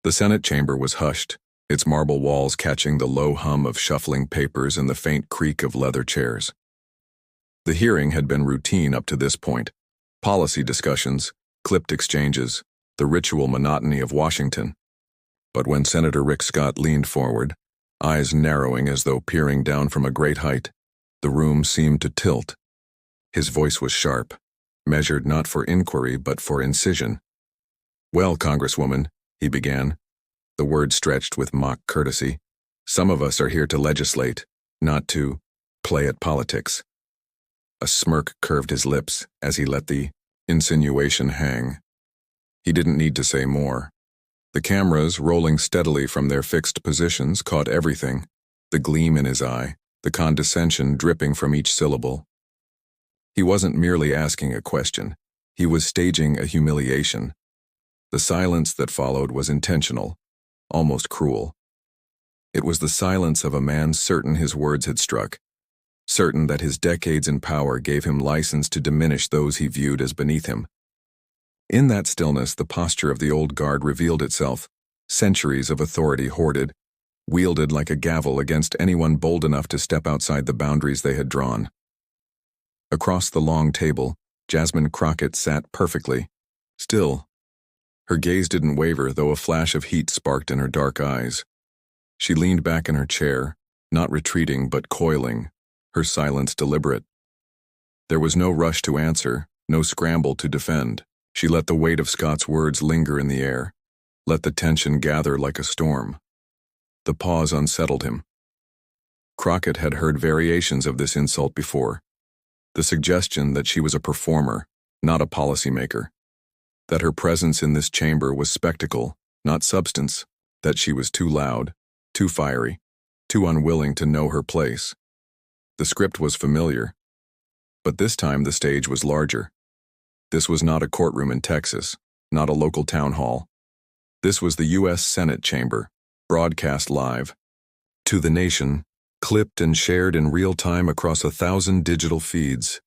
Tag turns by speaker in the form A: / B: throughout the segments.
A: The Senate chamber was hushed, its marble walls catching the low hum of shuffling papers and the faint creak of leather chairs. The hearing had been routine up to this point. Policy discussions, clipped exchanges, the ritual monotony of Washington. But when Senator Rick Scott leaned forward, eyes narrowing as though peering down from a great height, the room seemed to tilt. His voice was sharp, measured not for inquiry but for incision. "Well, Congresswoman," he began, the words stretched with mock courtesy, "some of us are here to legislate, not to play at politics." A smirk curved his lips as he let the insinuation hang. He didn't need to say more. The cameras, rolling steadily from their fixed positions, caught everything, the gleam in his eye, the condescension dripping from each syllable. He wasn't merely asking a question. He was staging a humiliation. The silence that followed was intentional, almost cruel. It was the silence of a man certain his words had struck, certain that his decades in power gave him license to diminish those he viewed as beneath him. In that stillness, the posture of the old guard revealed itself, centuries of authority hoarded, wielded like a gavel against anyone bold enough to step outside the boundaries they had drawn. Across the long table, Jasmine Crockett sat perfectly, still. Her gaze didn't waver, though a flash of heat sparked in her dark eyes. She leaned back in her chair, not retreating but coiling, her silence deliberate. There was no rush to answer, no scramble to defend. She let the weight of Scott's words linger in the air, let the tension gather like a storm. The pause unsettled him. Crockett had heard variations of this insult before. The suggestion that she was a performer, not a policymaker. That her presence in this chamber was spectacle, not substance. That she was too loud, too fiery, too unwilling to know her place. The script was familiar. But this time the stage was larger. This was not a courtroom in Texas, not a local town hall. This was the U.S. Senate chamber, broadcast live. To the nation, clipped and shared in real time across 1,000 digital feeds.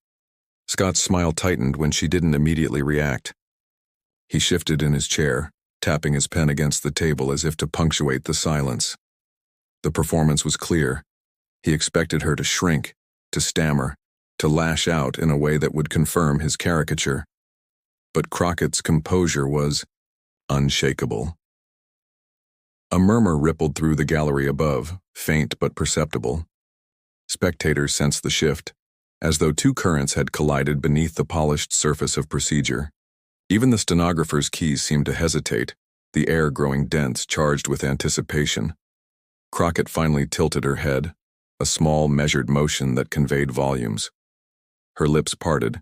A: Scott's smile tightened when she didn't immediately react. He shifted in his chair, tapping his pen against the table as if to punctuate the silence. The performance was clear. He expected her to shrink, to stammer, to lash out in a way that would confirm his caricature. But Crockett's composure was unshakable. A murmur rippled through the gallery above, faint but perceptible. Spectators sensed the shift, as though two currents had collided beneath the polished surface of procedure. Even the stenographer's keys seemed to hesitate, the air growing dense, charged with anticipation. Crockett finally tilted her head, a small, measured motion that conveyed volumes. Her lips parted,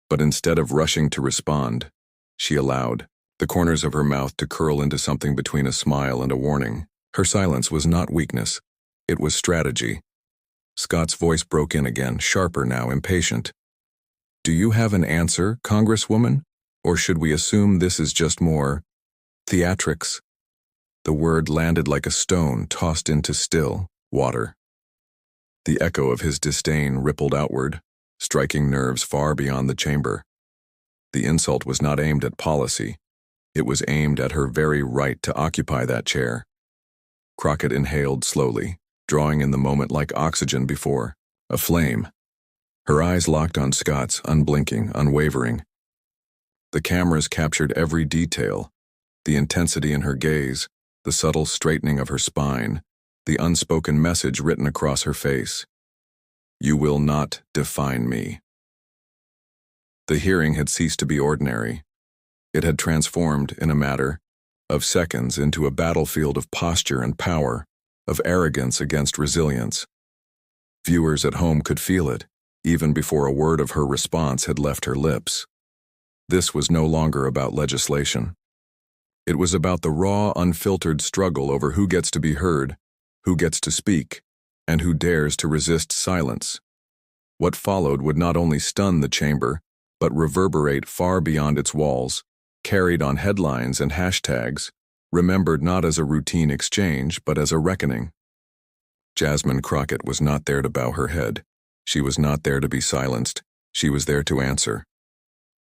A: but instead of rushing to respond, she allowed the corners of her mouth to curl into something between a smile and a warning. Her silence was not weakness, it was strategy. Scott's voice broke in again, sharper now, impatient. "Do you have an answer, Congresswoman? Or should we assume this is just more theatrics?" The word landed like a stone tossed into still water. The echo of his disdain rippled outward, striking nerves far beyond the chamber. The insult was not aimed at policy. It was aimed at her very right to occupy that chair. Crockett inhaled slowly, drawing in the moment like oxygen before a flame. Her eyes locked on Scott's, unblinking, unwavering. The cameras captured every detail, the intensity in her gaze, the subtle straightening of her spine, the unspoken message written across her face. "You will not define me." The hearing had ceased to be ordinary. It had transformed, in a matter of seconds, into a battlefield of posture and power, of arrogance against resilience. Viewers at home could feel it, even before a word of her response had left her lips. This was no longer about legislation. It was about the raw, unfiltered struggle over who gets to be heard, who gets to speak, and who dares to resist silence. What followed would not only stun the chamber, but reverberate far beyond its walls, carried on headlines and hashtags, remembered not as a routine exchange, but as a reckoning. Jasmine Crockett was not there to bow her head. She was not there to be silenced. She was there to answer.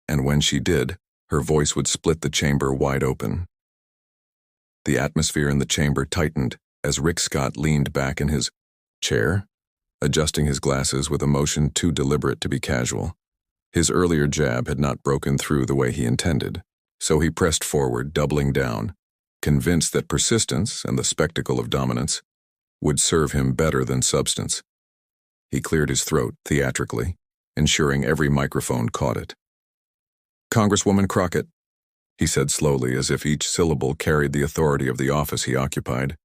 A: And when she did, her voice would split the chamber wide open. The atmosphere in the chamber tightened as Rick Scott leaned back in his chair, adjusting his glasses with a motion too deliberate to be casual. His earlier jab had not broken through the way he intended, so he pressed forward, doubling down, convinced that persistence and the spectacle of dominance would serve him better than substance. He cleared his throat theatrically, ensuring every microphone caught it. "Congresswoman Crockett," he said slowly, as if each syllable carried the authority of the office he occupied.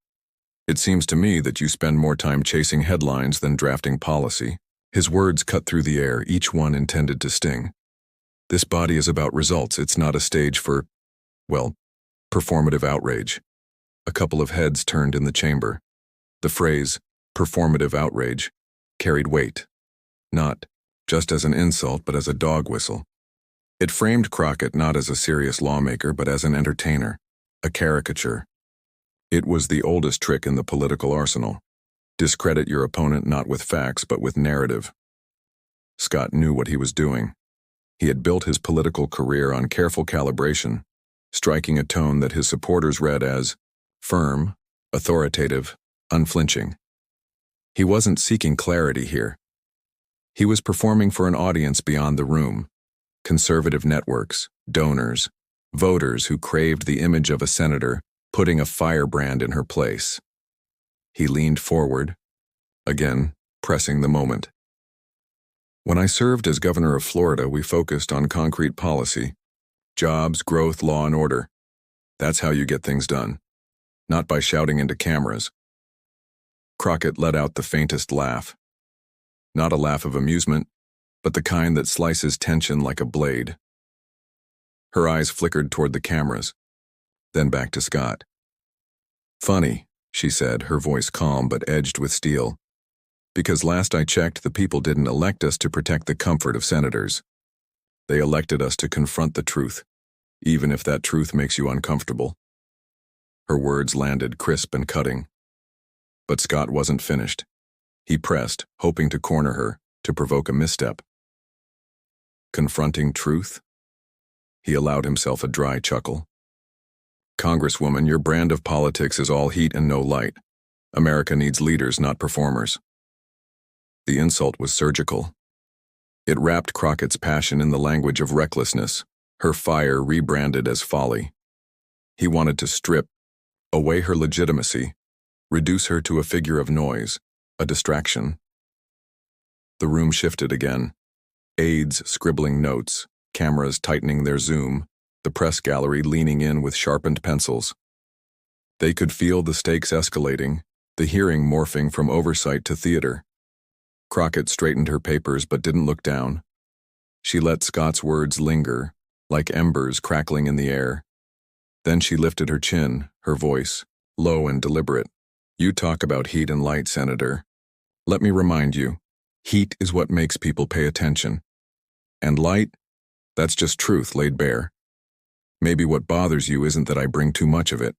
A: "It seems to me that you spend more time chasing headlines than drafting policy." His words cut through the air, each one intended to sting. "This body is about results. It's not a stage for, well, performative outrage." A couple of heads turned in the chamber. The phrase, performative outrage, carried weight, not just as an insult but as a dog whistle. It framed Crockett not as a serious lawmaker but as an entertainer, a caricature. It was the oldest trick in the political arsenal. Discredit your opponent not with facts but with narrative. Scott knew what he was doing. He had built his political career on careful calibration, striking a tone that his supporters read as firm, authoritative, unflinching. He wasn't seeking clarity here. He was performing for an audience beyond the room, conservative networks, donors, voters who craved the image of a senator putting a firebrand in her place. He leaned forward, again, pressing the moment. "When I served as governor of Florida, we focused on concrete policy, jobs, growth, law and order. That's how you get things done, not by shouting into cameras." Crockett let out the faintest laugh. Not a laugh of amusement, but the kind that slices tension like a blade. Her eyes flickered toward the cameras, then back to Scott. "Funny," she said, her voice calm but edged with steel. "Because last I checked, the people didn't elect us to protect the comfort of senators. They elected us to confront the truth, even if that truth makes you uncomfortable." Her words landed crisp and cutting. But Scott wasn't finished. He pressed, hoping to corner her, to provoke a misstep. "Confronting truth?" He allowed himself a dry chuckle. "Congresswoman, your brand of politics is all heat and no light. America needs leaders, not performers." The insult was surgical. It wrapped Crockett's passion in the language of recklessness, her fire rebranded as folly. He wanted to strip away her legitimacy, reduce her to a figure of noise, a distraction. The room shifted again. Aides scribbling notes, cameras tightening their zoom, the press gallery leaning in with sharpened pencils. They could feel the stakes escalating, the hearing morphing from oversight to theater. Crockett straightened her papers but didn't look down. She let Scott's words linger, like embers crackling in the air. Then she lifted her chin, her voice, low and deliberate. "You talk about heat and light, Senator. Let me remind you, heat is what makes people pay attention. And light, that's just truth laid bare. Maybe what bothers you isn't that I bring too much of it,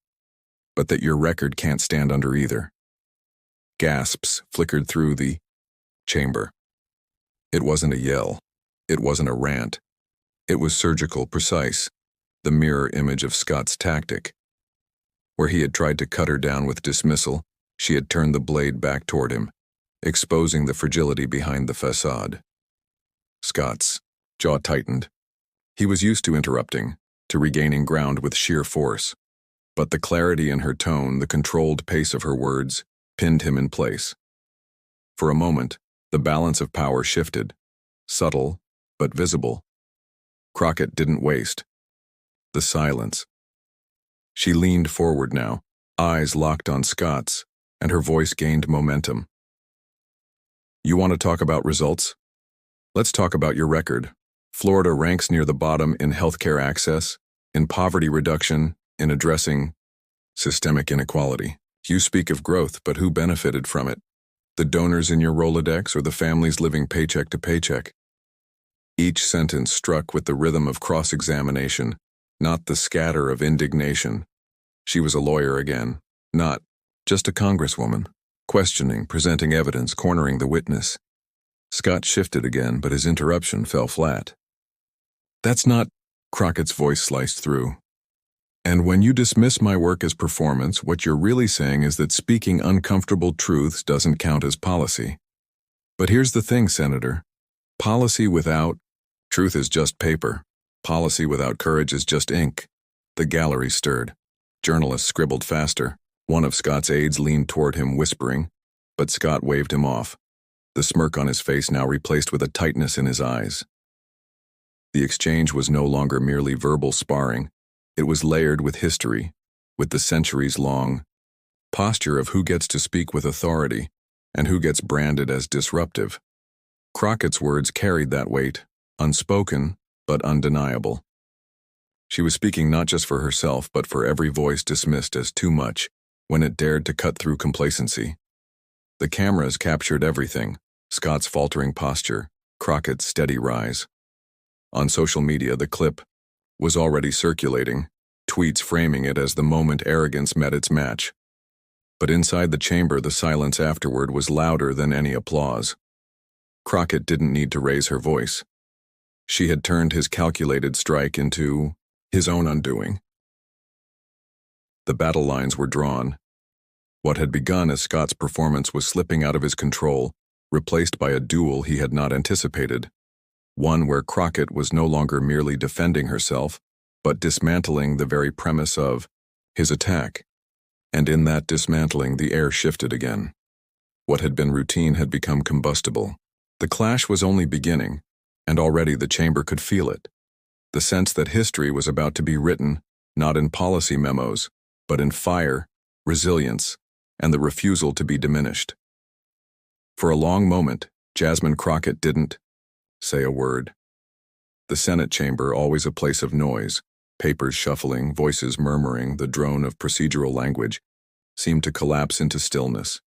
A: but that your record can't stand under either." Gasps flickered through the chamber. It wasn't a yell. It wasn't a rant. It was surgical, precise, the mirror image of Scott's tactic. Where he had tried to cut her down with dismissal, she had turned the blade back toward him, exposing the fragility behind the facade. Scott's jaw tightened. He was used to interrupting, to regaining ground with sheer force. But the clarity in her tone, the controlled pace of her words, pinned him in place. For a moment, the balance of power shifted, subtle but visible. Crockett didn't waste. The silence. She leaned forward now, eyes locked on Scott's, and her voice gained momentum. "You want to talk about results? Let's talk about your record. Florida ranks near the bottom in healthcare access, in poverty reduction, in addressing systemic inequality. You speak of growth, but who benefited from it? The donors in your Rolodex or the families living paycheck to paycheck?" Each sentence struck with the rhythm of cross-examination, not the scatter of indignation. She was a lawyer again, not just a congresswoman, questioning, presenting evidence, cornering the witness. Scott shifted again, but his interruption fell flat. "That's not," Crockett's voice sliced through. And when you dismiss my work as performance, what you're really saying is that speaking uncomfortable truths doesn't count as policy. But here's the thing, Senator. Policy without truth is just paper. Policy without courage is just ink. The gallery stirred. Journalists scribbled faster. One of Scott's aides leaned toward him, whispering, but Scott waved him off, the smirk on his face now replaced with a tightness in his eyes. The exchange was no longer merely verbal sparring. It was layered with history, with the centuries-long posture of who gets to speak with authority and who gets branded as disruptive. Crockett's words carried that weight, unspoken but undeniable. She was speaking not just for herself but for every voice dismissed as too much when it dared to cut through complacency. The cameras captured everything: Scott's faltering posture, Crockett's steady rise. On social media, the clip was already circulating, tweets framing it as the moment arrogance met its match. But inside the chamber, the silence afterward was louder than any applause. Crockett didn't need to raise her voice. She had turned his calculated strike into his own undoing. The battle lines were drawn. What had begun as Scott's performance was slipping out of his control, replaced by a duel he had not anticipated. One where Crockett was no longer merely defending herself, but dismantling the very premise of his attack. And in that dismantling, the air shifted again. What had been routine had become combustible. The clash was only beginning, and already the chamber could feel it. The sense that history was about to be written, not in policy memos, but in fire, resilience, and the refusal to be diminished. For a long moment, Jasmine Crockett didn't say a word. The Senate chamber, always a place of noise, papers shuffling, voices murmuring, the drone of procedural language, seemed to collapse into stillness.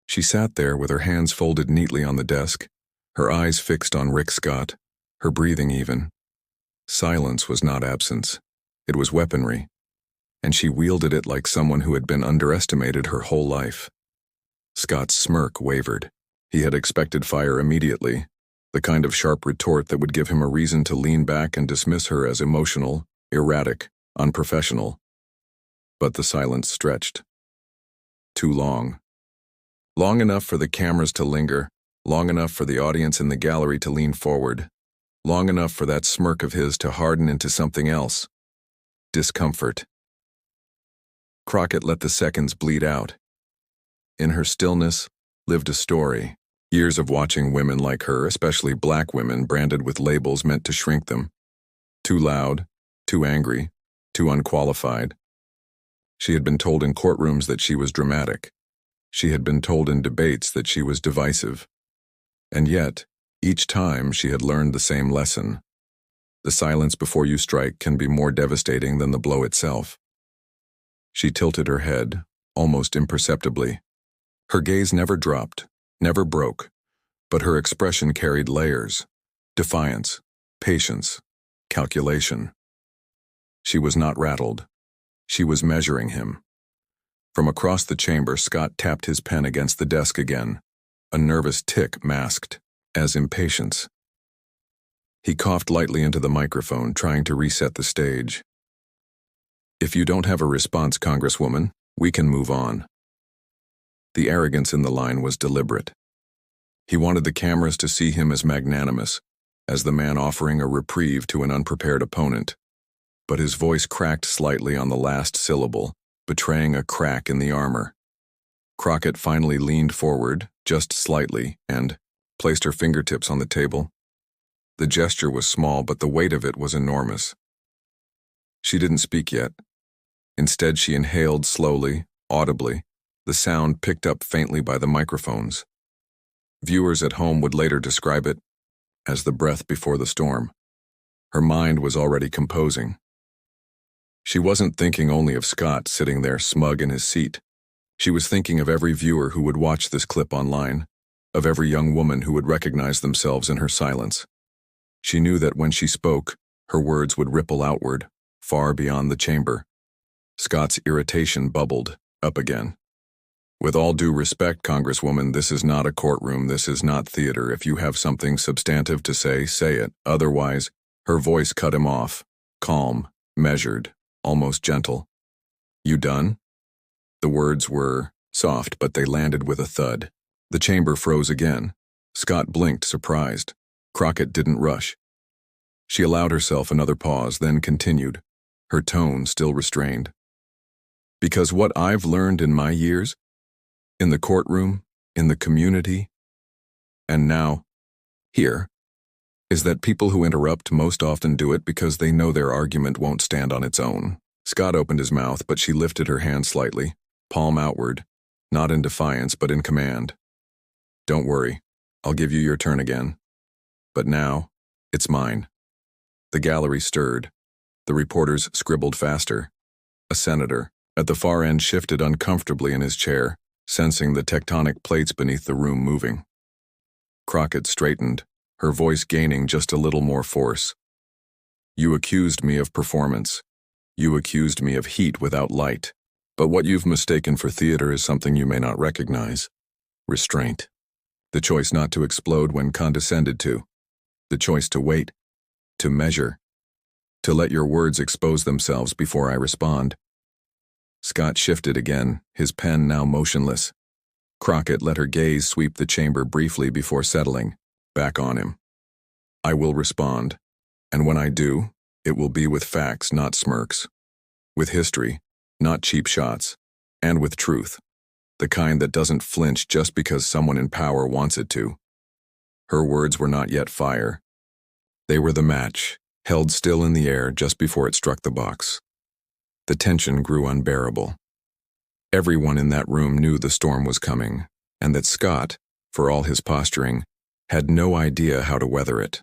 A: She sat there with her hands folded neatly on the desk, her eyes fixed on Rick Scott, her breathing even. Silence was not absence. It was weaponry, and she wielded it like someone who had been underestimated her whole life. Scott's smirk wavered. He had expected fire immediately, the kind of sharp retort that would give him a reason to lean back and dismiss her as emotional, erratic, unprofessional. But the silence stretched. Too long. Long enough for the cameras to linger, long enough for the audience in the gallery to lean forward, long enough for that smirk of his to harden into something else: discomfort. Crockett let the seconds bleed out. In her stillness lived a story. Years of watching women like her, especially black women, branded with labels meant to shrink them. Too loud, too angry, too unqualified. She had been told in courtrooms that she was dramatic. She had been told in debates that she was divisive. And yet, each time she had learned the same lesson. The silence before you strike can be more devastating than the blow itself. She tilted her head, almost imperceptibly. Her gaze never dropped, never broke, but her expression carried layers: defiance, patience, calculation. She was not rattled. She was measuring him. From across the chamber, Scott tapped his pen against the desk again, a nervous tick masked as impatience. He coughed lightly into the microphone, trying to reset the stage. "If you don't have a response, Congresswoman, we can move on." The arrogance in the line was deliberate. He wanted the cameras to see him as magnanimous, as the man offering a reprieve to an unprepared opponent. But his voice cracked slightly on the last syllable, betraying a crack in the armor. Crockett finally leaned forward, just slightly, and placed her fingertips on the table. The gesture was small, but the weight of it was enormous. She didn't speak yet. Instead, she inhaled slowly, audibly, the sound picked up faintly by the microphones. Viewers at home would later describe it as the breath before the storm. Her mind was already composing. She wasn't thinking only of Scott sitting there smug in his seat. She was thinking of every viewer who would watch this clip online, of every young woman who would recognize themselves in her silence. She knew that when she spoke, her words would ripple outward, far beyond the chamber. Scott's irritation bubbled up again. "With all due respect, Congresswoman, this is not a courtroom, this is not theater. If you have something substantive to say, say it. Otherwise," her voice cut him off, calm, measured, almost gentle. You done? The words were soft, but they landed with a thud. The chamber froze again. Scott blinked, surprised. Crockett didn't rush. She allowed herself another pause, then continued, her tone still restrained. Because what I've learned in my years, in the courtroom, in the community, and now, here, is that people who interrupt most often do it because they know their argument won't stand on its own. Scott opened his mouth, but she lifted her hand slightly, palm outward, not in defiance but in command. Don't worry, I'll give you your turn again. But now, it's mine. The gallery stirred. The reporters scribbled faster. A senator, at the far end, shifted uncomfortably in his chair, sensing the tectonic plates beneath the room moving. Crockett straightened, her voice gaining just a little more force. You accused me of performance. You accused me of heat without light. But what you've mistaken for theater is something you may not recognize. Restraint. The choice not to explode when condescended to. The choice to wait. To measure. To let your words expose themselves before I respond. Scott shifted again, his pen now motionless. Crockett let her gaze sweep the chamber briefly before settling, back on him. I will respond, and when I do, it will be with facts, not smirks. With history, not cheap shots, and with truth, the kind that doesn't flinch just because someone in power wants it to. Her words were not yet fire. They were the match, held still in the air just before it struck the box. The tension grew unbearable. Everyone in that room knew the storm was coming, and that Scott, for all his posturing, had no idea how to weather it.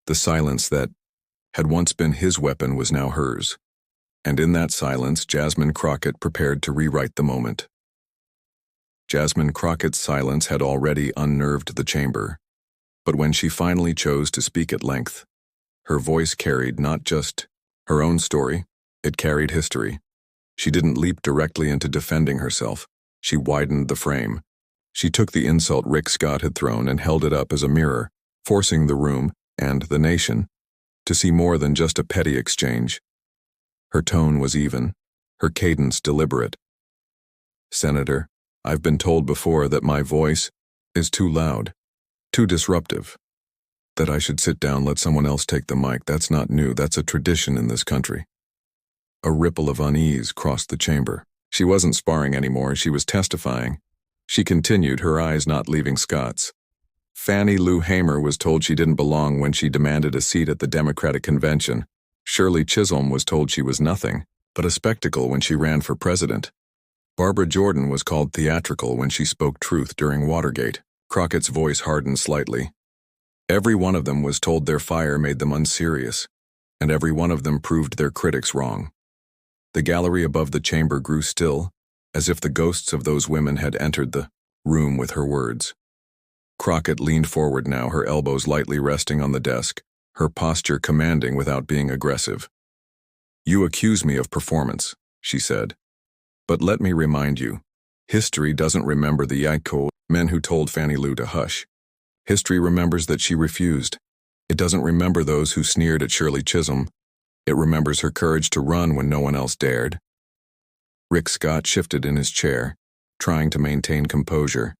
A: The silence that had once been his weapon was now hers, and in that silence Jasmine Crockett prepared to rewrite the moment. Jasmine Crockett's silence had already unnerved the chamber, but when she finally chose to speak at length, her voice carried not just her own story, it carried history. She didn't leap directly into defending herself. She widened the frame. She took the insult Rick Scott had thrown and held it up as a mirror, forcing the room, and the nation, to see more than just a petty exchange. Her tone was even, her cadence deliberate. Senator, I've been told before that my voice is too loud, too disruptive. That I should sit down, let someone else take the mic. That's not new, that's a tradition in this country. A ripple of unease crossed the chamber. She wasn't sparring anymore, she was testifying. She continued, her eyes not leaving Scott's. Fannie Lou Hamer was told she didn't belong when she demanded a seat at the Democratic Convention. Shirley Chisholm was told she was nothing but a spectacle when she ran for president. Barbara Jordan was called theatrical when she spoke truth during Watergate. Crockett's voice hardened slightly. Every one of them was told their fire made them unserious, and every one of them proved their critics wrong. The gallery above the chamber grew still, as if the ghosts of those women had entered the room with her words. Crockett leaned forward now, her elbows lightly resting on the desk, her posture commanding without being aggressive. You accuse me of performance, she said. But let me remind you, history doesn't remember the Yaiko men who told Fannie Lou to hush. History remembers that she refused. It doesn't remember those who sneered at Shirley Chisholm. It remembers her courage to run when no one else dared. Rick Scott shifted in his chair, trying to maintain composure,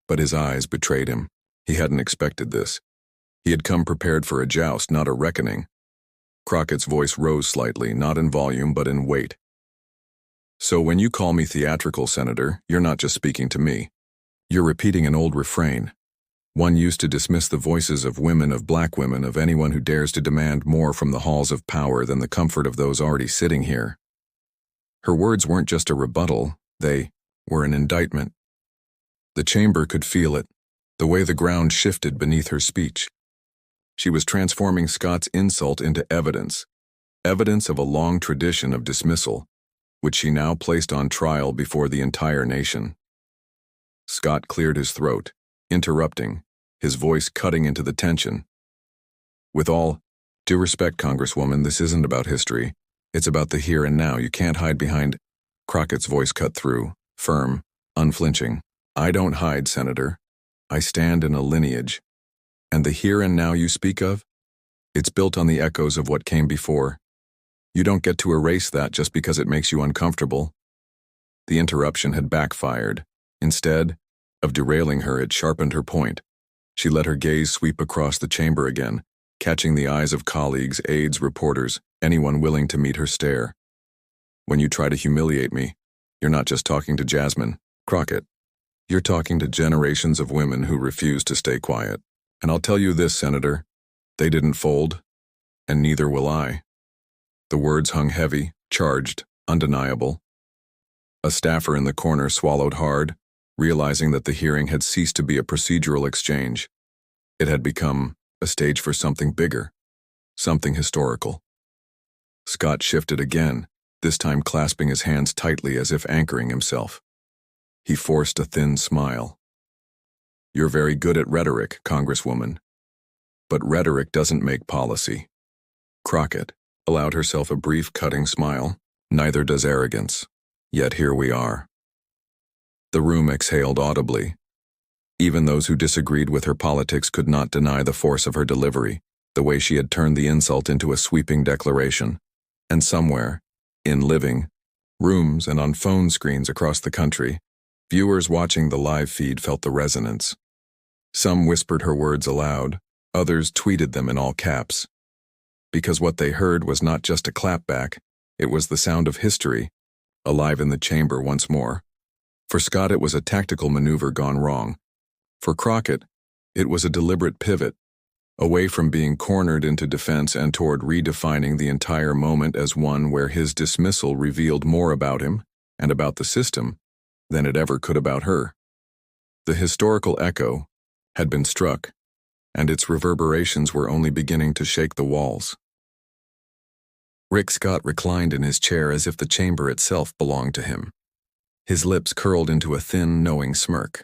A: but his eyes betrayed him. He hadn't expected this. He had come prepared for a joust, not a reckoning. Crockett's voice rose slightly, not in volume but in weight. So when you call me theatrical, Senator, you're not just speaking to me. You're repeating an old refrain. One used to dismiss the voices of women, of black women, of anyone who dares to demand more from the halls of power than the comfort of those already sitting here. Her words weren't just a rebuttal, they were an indictment. The chamber could feel it, the way the ground shifted beneath her speech. She was transforming Scott's insult into evidence, evidence of a long tradition of dismissal, which she now placed on trial before the entire nation. Scott cleared his throat, interrupting, his voice cutting into the tension. With all due respect, Congresswoman, this isn't about history. It's about the here and now. You can't hide behind. Crockett's voice cut through, firm, unflinching. I don't hide, Senator. I stand in a lineage. And the here and now you speak of? It's built on the echoes of what came before. You don't get to erase that just because it makes you uncomfortable. The interruption had backfired. Instead of derailing her, it sharpened her point. She let her gaze sweep across the chamber again, catching the eyes of colleagues, aides, reporters, anyone willing to meet her stare. When you try to humiliate me, you're not just talking to Jasmine Crockett. You're talking to generations of women who refuse to stay quiet. And I'll tell you this, Senator, they didn't fold, and neither will I. The words hung heavy, charged, undeniable. A staffer in the corner swallowed hard, realizing that the hearing had ceased to be a procedural exchange. It had become a stage for something bigger, something historical. Scott shifted again, this time clasping his hands tightly as if anchoring himself. He forced a thin smile. You're very good at rhetoric, Congresswoman. But rhetoric doesn't make policy. Crockett allowed herself a brief cutting smile. Neither does arrogance. Yet here we are. The room exhaled audibly. Even those who disagreed with her politics could not deny the force of her delivery, the way she had turned the insult into a sweeping declaration. And somewhere, in living rooms and on phone screens across the country, viewers watching the live feed felt the resonance. Some whispered her words aloud, others tweeted them in all caps. Because what they heard was not just a clapback, it was the sound of history, alive in the chamber once more. For Scott, it was a tactical maneuver gone wrong. For Crockett, it was a deliberate pivot, away from being cornered into defense and toward redefining the entire moment as one where his dismissal revealed more about him and about the system than it ever could about her. The historical echo had been struck, and its reverberations were only beginning to shake the walls. Rick Scott reclined in his chair as if the chamber itself belonged to him. His lips curled into a thin, knowing smirk,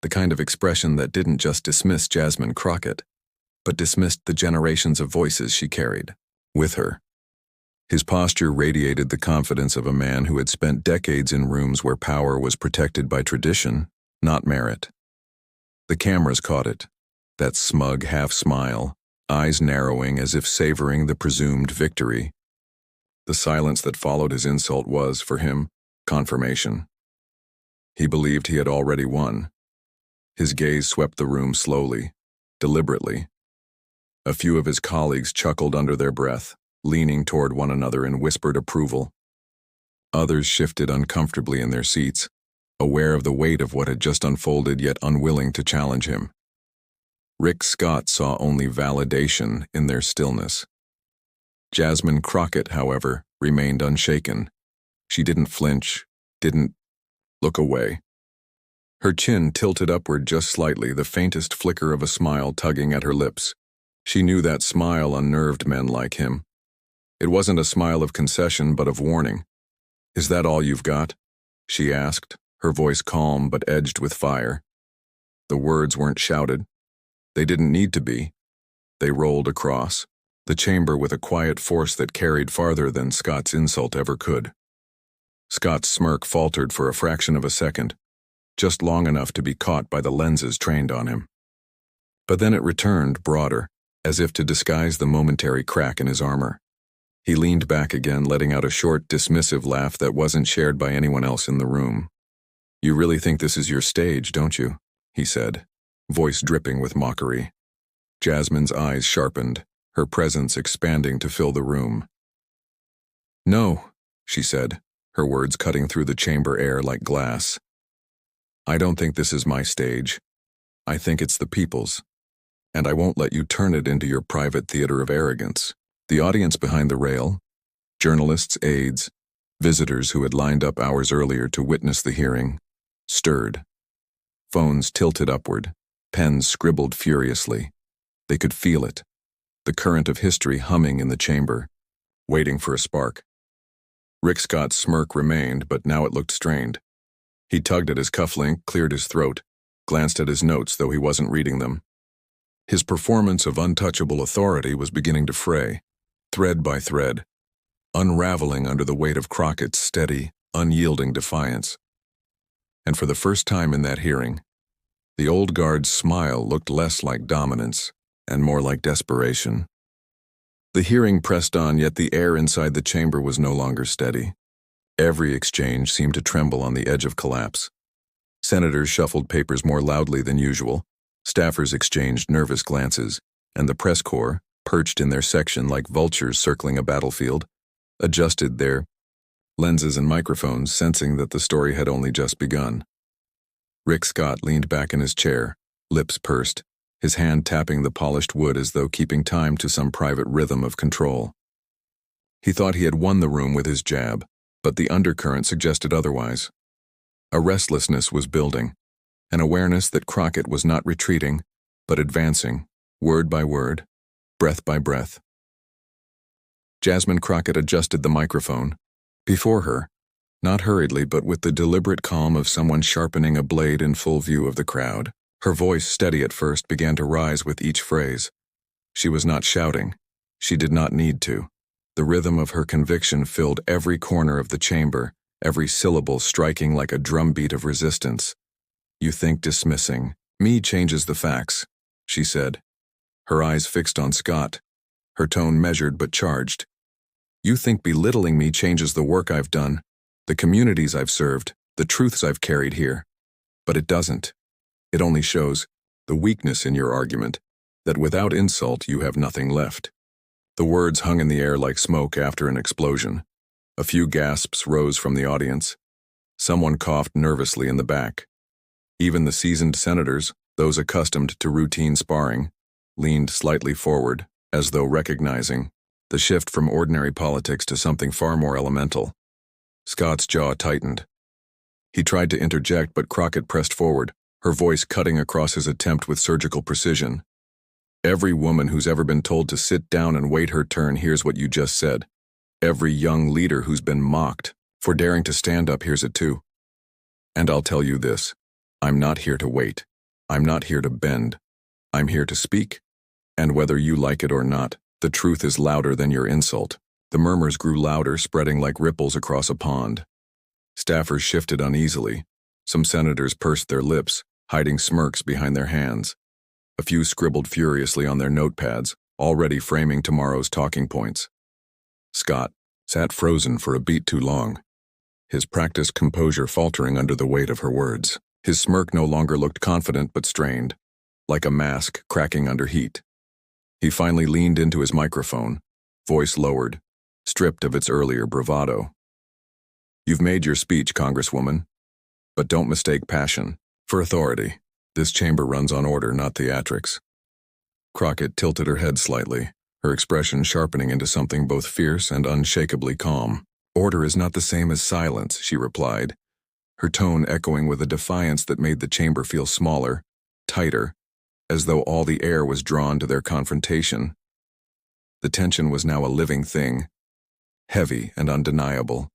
A: the kind of expression that didn't just dismiss Jasmine Crockett, but dismissed the generations of voices she carried with her. His posture radiated the confidence of a man who had spent decades in rooms where power was protected by tradition, not merit. The cameras caught it, that smug half-smile, eyes narrowing as if savoring the presumed victory. The silence that followed his insult was, for him, confirmation. He believed he had already won. His gaze swept the room slowly, deliberately. A few of his colleagues chuckled under their breath, leaning toward one another in whispered approval. Others shifted uncomfortably in their seats, aware of the weight of what had just unfolded yet unwilling to challenge him. Rick Scott saw only validation in their stillness. Jasmine Crockett, however, remained unshaken. She didn't flinch, didn't look away. Her chin tilted upward just slightly, the faintest flicker of a smile tugging at her lips. She knew that smile unnerved men like him. It wasn't a smile of concession, but of warning. "Is that all you've got?" she asked, her voice calm but edged with fire. The words weren't shouted. They didn't need to be. They rolled across the chamber with a quiet force that carried farther than Scott's insult ever could. Scott's smirk faltered for a fraction of a second, just long enough to be caught by the lenses trained on him. But then it returned, broader, as if to disguise the momentary crack in his armor. He leaned back again, letting out a short, dismissive laugh that wasn't shared by anyone else in the room. "You really think this is your stage, don't you?" he said, voice dripping with mockery. Jasmine's eyes sharpened, her presence expanding to fill the room. "No," she said, her words cutting through the chamber air like glass. "I don't think this is my stage. I think it's the people's. And I won't let you turn it into your private theater of arrogance." The audience behind the rail, journalists, aides, visitors who had lined up hours earlier to witness the hearing, stirred. Phones tilted upward, pens scribbled furiously. They could feel it, the current of history humming in the chamber, waiting for a spark. Rick Scott's smirk remained, but now it looked strained. He tugged at his cufflink, cleared his throat, glanced at his notes though he wasn't reading them. His performance of untouchable authority was beginning to fray, thread by thread, unraveling under the weight of Crockett's steady, unyielding defiance. And for the first time in that hearing, the old guard's smile looked less like dominance and more like desperation. The hearing pressed on, yet the air inside the chamber was no longer steady. Every exchange seemed to tremble on the edge of collapse. Senators shuffled papers more loudly than usual, staffers exchanged nervous glances, and the press corps, perched in their section like vultures circling a battlefield, adjusted their lenses and microphones, sensing that the story had only just begun. Rick Scott leaned back in his chair, lips pursed, his hand tapping the polished wood as though keeping time to some private rhythm of control. He thought he had won the room with his jab, but the undercurrent suggested otherwise. A restlessness was building, an awareness that Crockett was not retreating, but advancing, word by word, breath by breath. Jasmine Crockett adjusted the microphone. Before her, not hurriedly but with the deliberate calm of someone sharpening a blade in full view of the crowd. Her voice, steady at first, began to rise with each phrase. She was not shouting. She did not need to. The rhythm of her conviction filled every corner of the chamber, every syllable striking like a drumbeat of resistance. "You think dismissing me changes the facts," she said, her eyes fixed on Scott, her tone measured but charged. "You think belittling me changes the work I've done, the communities I've served, the truths I've carried here. But it doesn't. It only shows the weakness in your argument, that without insult you have nothing left." The words hung in the air like smoke after an explosion. A few gasps rose from the audience. Someone coughed nervously in the back. Even the seasoned senators, those accustomed to routine sparring, leaned slightly forward, as though recognizing the shift from ordinary politics to something far more elemental. Scott's jaw tightened. He tried to interject, but Crockett pressed forward, her voice cutting across his attempt with surgical precision. "Every woman who's ever been told to sit down and wait her turn hears what you just said. Every young leader who's been mocked for daring to stand up hears it too. And I'll tell you this, I'm not here to wait. I'm not here to bend. I'm here to speak. And whether you like it or not, the truth is louder than your insult." The murmurs grew louder, spreading like ripples across a pond. Staffers shifted uneasily. Some senators pursed their lips, hiding smirks behind their hands. A few scribbled furiously on their notepads, already framing tomorrow's talking points. Scott sat frozen for a beat too long, his practiced composure faltering under the weight of her words. His smirk no longer looked confident but strained, like a mask cracking under heat. He finally leaned into his microphone, voice lowered, stripped of its earlier bravado. "You've made your speech, Congresswoman, but don't mistake passion for authority. This chamber runs on order, not theatrics." Crockett tilted her head slightly, her expression sharpening into something both fierce and unshakably calm. "Order is not the same as silence," she replied, her tone echoing with a defiance that made the chamber feel smaller, tighter, as though all the air was drawn to their confrontation. The tension was now a living thing, heavy and undeniable.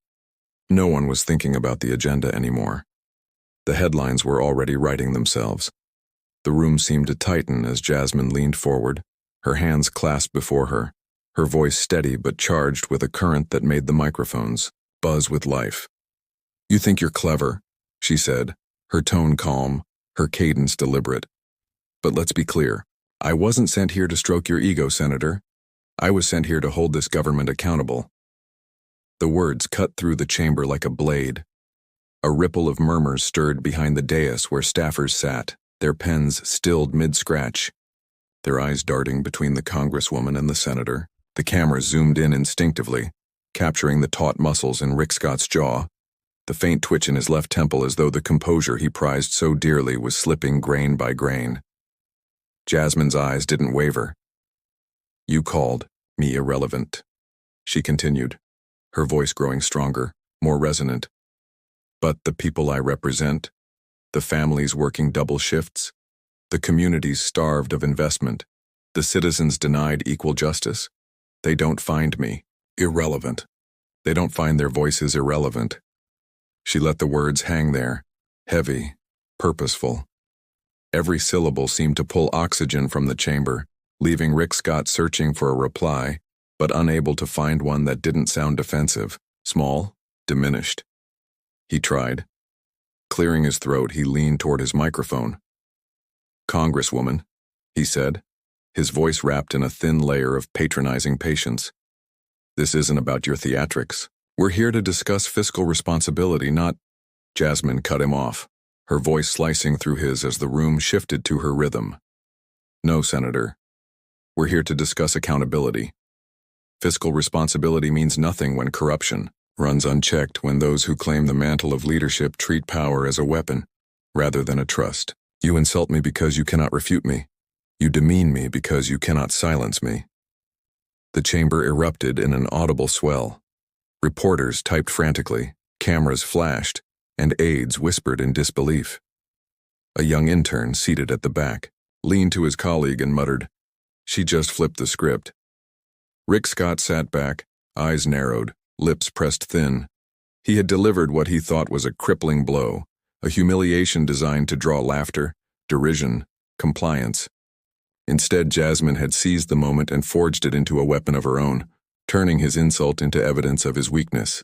A: No one was thinking about the agenda anymore. The headlines were already writing themselves. The room seemed to tighten as Jasmine leaned forward, her hands clasped before her, her voice steady but charged with a current that made the microphones buzz with life. "You think you're clever," she said, her tone calm, her cadence deliberate. "But let's be clear. I wasn't sent here to stroke your ego, Senator. I was sent here to hold this government accountable." The words cut through the chamber like a blade. A ripple of murmurs stirred behind the dais where staffers sat, their pens stilled mid-scratch, their eyes darting between the Congresswoman and the senator. The camera zoomed in instinctively, capturing the taut muscles in Rick Scott's jaw, the faint twitch in his left temple as though the composure he prized so dearly was slipping grain by grain. Jasmine's eyes didn't waver. "You called me irrelevant," she continued, her voice growing stronger, more resonant. "But the people I represent, the families working double shifts, the communities starved of investment, the citizens denied equal justice, they don't find me irrelevant. They don't find their voices irrelevant." She let the words hang there, heavy, purposeful. Every syllable seemed to pull oxygen from the chamber, leaving Rick Scott searching for a reply, but unable to find one that didn't sound defensive, small, diminished. He tried. Clearing his throat, he leaned toward his microphone. "Congresswoman," he said, his voice wrapped in a thin layer of patronizing patience. "This isn't about your theatrics. We're here to discuss fiscal responsibility, not—" Jasmine cut him off, her voice slicing through his as the room shifted to her rhythm. "No, Senator. We're here to discuss accountability. Fiscal responsibility means nothing when corruption runs unchecked, when those who claim the mantle of leadership treat power as a weapon rather than a trust. You insult me because you cannot refute me. You demean me because you cannot silence me." The chamber erupted in an audible swell. Reporters typed frantically, cameras flashed, and aides whispered in disbelief. A young intern seated at the back leaned to his colleague and muttered, "She just flipped the script." Rick Scott sat back, eyes narrowed, lips pressed thin. He had delivered what he thought was a crippling blow, a humiliation designed to draw laughter, derision, compliance. Instead, Jasmine had seized the moment and forged it into a weapon of her own, turning his insult into evidence of his weakness.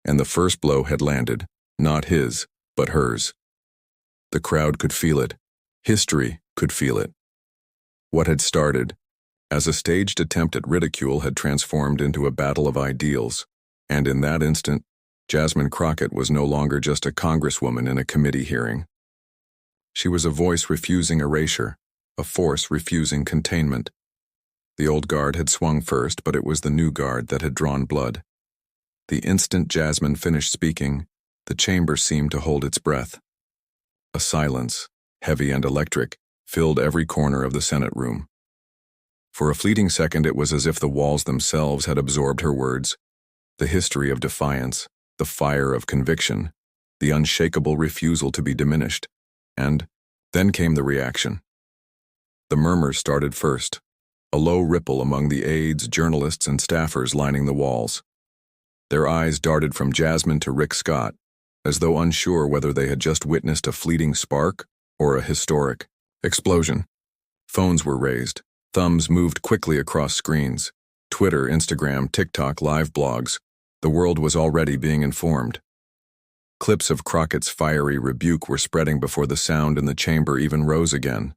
A: And the first blow had landed, not his, but hers. The crowd could feel it. History could feel it. What had started as a staged attempt at ridicule had transformed into a battle of ideals, and in that instant, Jasmine Crockett was no longer just a congresswoman in a committee hearing. She was a voice refusing erasure, a force refusing containment. The old guard had swung first, but it was the new guard that had drawn blood. The instant Jasmine finished speaking, the chamber seemed to hold its breath. A silence, heavy and electric, filled every corner of the Senate room. For a fleeting second, it was as if the walls themselves had absorbed her words, the history of defiance, the fire of conviction, the unshakable refusal to be diminished. And then came the reaction. The murmurs started first, a low ripple among the aides, journalists, and staffers lining the walls. Their eyes darted from Jasmine to Rick Scott, as though unsure whether they had just witnessed a fleeting spark or a historic explosion. Phones were raised, thumbs moved quickly across screens. Twitter, Instagram, TikTok, live blogs. The world was already being informed. Clips of Crockett's fiery rebuke were spreading before the sound in the chamber even rose again.